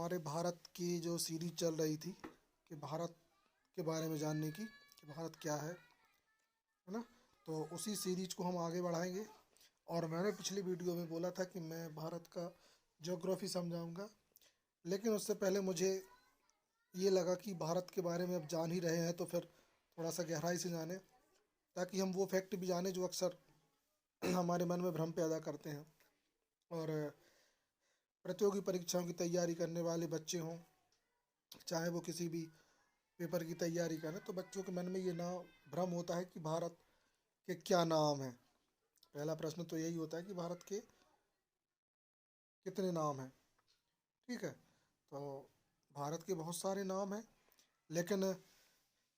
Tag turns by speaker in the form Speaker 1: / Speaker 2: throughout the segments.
Speaker 1: हमारे भारत की जो सीरीज चल रही थी कि भारत के बारे में जानने की कि भारत क्या है ना। तो उसी सीरीज को हम आगे बढ़ाएंगे। और मैंने पिछली वीडियो में बोला था कि मैं भारत का ज्योग्राफी समझाऊंगा, लेकिन उससे पहले मुझे ये लगा कि भारत के बारे में अब जान ही रहे हैं तो फिर थोड़ा सा गहराई से जाने, ताकि हम वो फैक्ट भी जाने जो अक्सर हमारे मन में भ्रम पैदा करते हैं। और प्रतियोगी परीक्षाओं की तैयारी करने वाले बच्चे हों, चाहे वो किसी भी पेपर की तैयारी करें, तो बच्चों के मन में ये ना भ्रम होता है कि भारत के क्या नाम हैं। पहला प्रश्न तो यही होता है कि भारत के कितने नाम हैं। ठीक है, तो भारत के बहुत सारे नाम हैं, लेकिन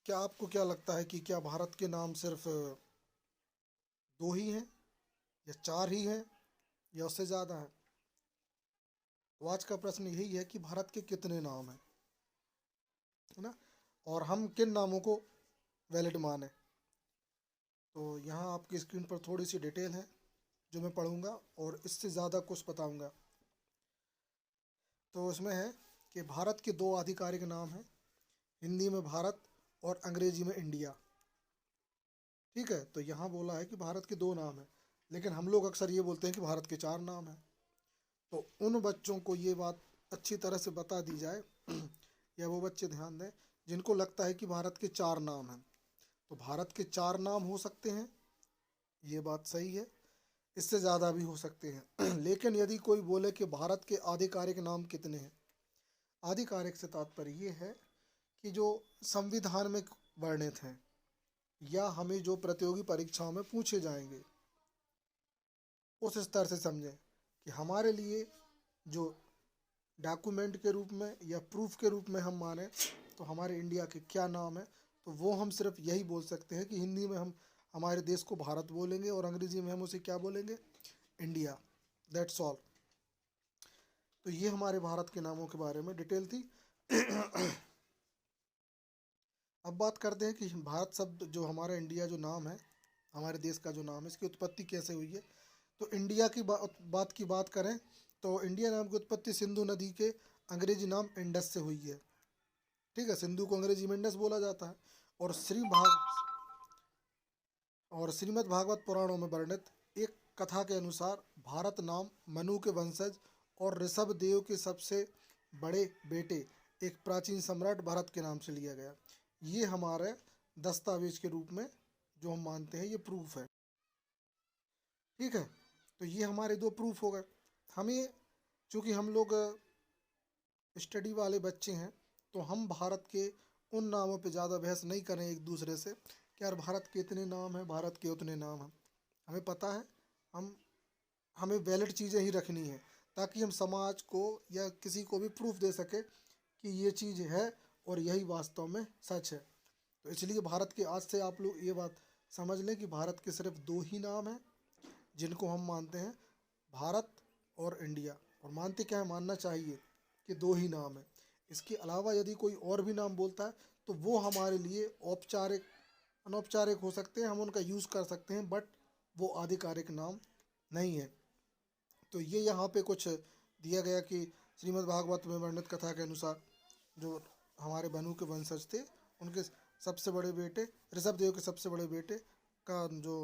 Speaker 1: क्या आपको क्या लगता है कि क्या भारत के नाम सिर्फ दो ही हैं या चार ही हैं या उससे ज़्यादा हैं? तो आज का प्रश्न यही है कि भारत के कितने नाम हैं, है ना, और हम किन नामों को वैलिड माने। तो यहाँ आपकी स्क्रीन पर थोड़ी सी डिटेल है जो मैं पढ़ूंगा और इससे ज़्यादा कुछ बताऊंगा। तो इसमें है कि भारत के दो आधिकारिक नाम हैं, हिंदी में भारत और अंग्रेजी में इंडिया। ठीक है, तो यहाँ बोला है कि भारत के दो नाम हैं, लेकिन हम लोग अक्सर ये बोलते हैं कि भारत के चार नाम हैं। तो उन बच्चों को ये बात अच्छी तरह से बता दी जाए या वो बच्चे ध्यान दें जिनको लगता है कि भारत के चार नाम हैं। तो भारत के चार नाम हो सकते हैं, ये बात सही है, इससे ज़्यादा भी हो सकते हैं लेकिन यदि कोई बोले कि भारत के आधिकारिक नाम कितने हैं, आधिकारिक से तात्पर्य ये है कि जो संविधान में वर्णित हैं या हमें जो प्रतियोगी परीक्षाओं में पूछे जाएंगे, उस स्तर से समझें कि हमारे लिए जो डॉक्यूमेंट के रूप में या प्रूफ के रूप में हम माने तो हमारे इंडिया के क्या नाम है। तो वो हम सिर्फ यही बोल सकते हैं कि हिंदी में हम हमारे देश को भारत बोलेंगे और अंग्रेजी में हम उसे क्या बोलेंगे, इंडिया। That's all. तो ये हमारे भारत के नामों के बारे में डिटेल थी। अब बात करते हैं कि भारत शब्द जो हमारा इंडिया जो नाम है, हमारे देश का जो नाम है, इसकी उत्पत्ति कैसे हुई है। तो इंडिया की बात करें तो इंडिया नाम की उत्पत्ति सिंधु नदी के अंग्रेजी नाम इंडस से हुई है। ठीक है, सिंधु को अंग्रेजी में इंडस बोला जाता है। और श्रीमद् भागवत पुराणों में वर्णित एक कथा के अनुसार भारत नाम मनु के वंशज और ऋषभ देव के सबसे बड़े बेटे एक प्राचीन सम्राट भरत के नाम से लिया गया। ये हमारे दस्तावेज के रूप में जो हम मानते हैं, ये प्रूफ है। ठीक है, तो ये हमारे दो प्रूफ हो गए। हमें चूँकि हम लोग स्टडी वाले बच्चे हैं, तो हम भारत के उन नामों पे ज़्यादा बहस नहीं करें एक दूसरे से कि यार भारत के इतने नाम हैं, भारत के उतने नाम हैं। हमें पता है, हमें वैलिड चीज़ें ही रखनी है ताकि हम समाज को या किसी को भी प्रूफ दे सके कि ये चीज़ है और यही वास्तव में सच है। तो इसलिए भारत के आज से आप लोग ये बात समझ लें कि भारत के सिर्फ दो ही नाम हैं जिनको हम मानते हैं, भारत और इंडिया। और मानते क्या है, मानना चाहिए कि दो ही नाम है। इसके अलावा यदि कोई और भी नाम बोलता है तो वो हमारे लिए औपचारिक अनौपचारिक हो सकते हैं, हम उनका यूज़ कर सकते हैं, बट वो आधिकारिक नाम नहीं है। तो ये यहाँ पे कुछ दिया गया कि श्रीमद् भागवत में वर्णित कथा के अनुसार जो हमारे मनु के वंशज थे, उनके सबसे बड़े बेटे ऋषभ देव के सबसे बड़े बेटे का जो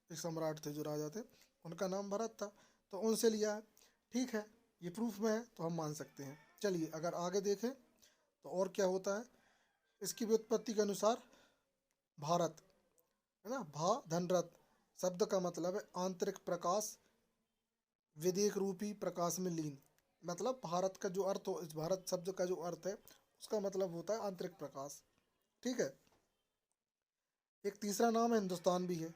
Speaker 1: एक सम्राट थे, जो राजा थे, उनका नाम भरत था, तो उनसे लिया है। ठीक है, ये प्रूफ में है तो हम मान सकते हैं। चलिए अगर आगे देखें तो और क्या होता है। इसकी व्युत्पत्ति के अनुसार भारत, है ना, भा धनरत शब्द का मतलब है आंतरिक प्रकाश, विदेक रूपी प्रकाश में लीन। मतलब भारत का जो अर्थ हो, इस भारत शब्द का जो अर्थ है उसका मतलब होता है आंतरिक प्रकाश। ठीक है, एक तीसरा नाम है हिंदुस्तान भी है,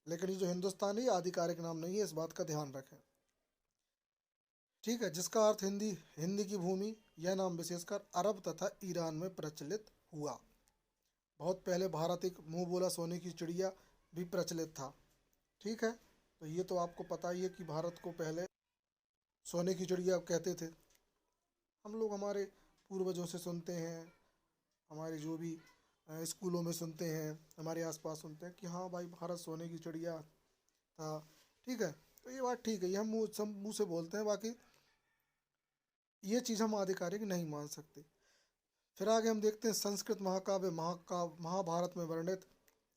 Speaker 1: लेकिन ये जो हिंदुस्तान है ये आधिकारिक नाम नहीं है, इस बात का ध्यान रखें। ठीक है, जिसका अर्थ हिंदी की भूमि। यह नाम विशेषकर अरब तथा ईरान में प्रचलित हुआ। बहुत पहले भारत एक मुंह बोला सोने की चिड़िया भी प्रचलित था। ठीक है, तो ये तो आपको पता ही है कि भारत को पहले सोने की चिड़िया कहते थे। हम लोग हमारे पूर्वजों से सुनते हैं, हमारे जो भी स्कूलों में सुनते हैं, हमारे आसपास सुनते हैं कि हाँ भाई भारत सोने की चिड़िया था। ठीक है, तो ये बात ठीक है, ये हम मुँह से बोलते हैं। बाकी ये चीज़ हम आधिकारिक नहीं मान सकते। फिर आगे हम देखते हैं संस्कृत महाकाव्य महाभारत में वर्णित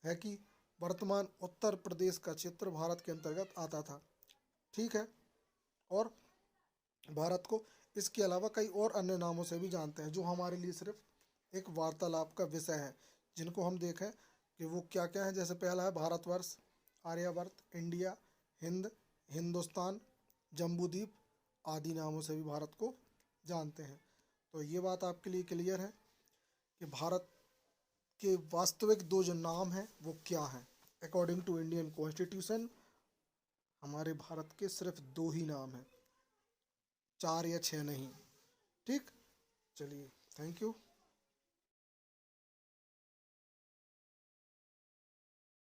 Speaker 1: है कि वर्तमान उत्तर प्रदेश का क्षेत्र भारत के अंतर्गत आता था। ठीक है। और भारत को इसके अलावा कई और अन्य नामों से भी जानते हैं, जो हमारे लिए सिर्फ एक वार्तालाप का विषय है, जिनको हम देखें कि वो क्या क्या है। जैसे पहला है भारतवर्ष, आर्यावर्त, इंडिया, हिंद, हिंदुस्तान, जम्बूद्वीप आदि नामों से भी भारत को जानते हैं। तो ये बात आपके लिए क्लियर है कि भारत के वास्तविक दो जो नाम हैं वो क्या हैं। अकॉर्डिंग टू इंडियन कॉन्स्टिट्यूशन हमारे भारत के सिर्फ दो ही नाम हैं, 4 या 6 नहीं। ठीक, चलिए, थैंक यू।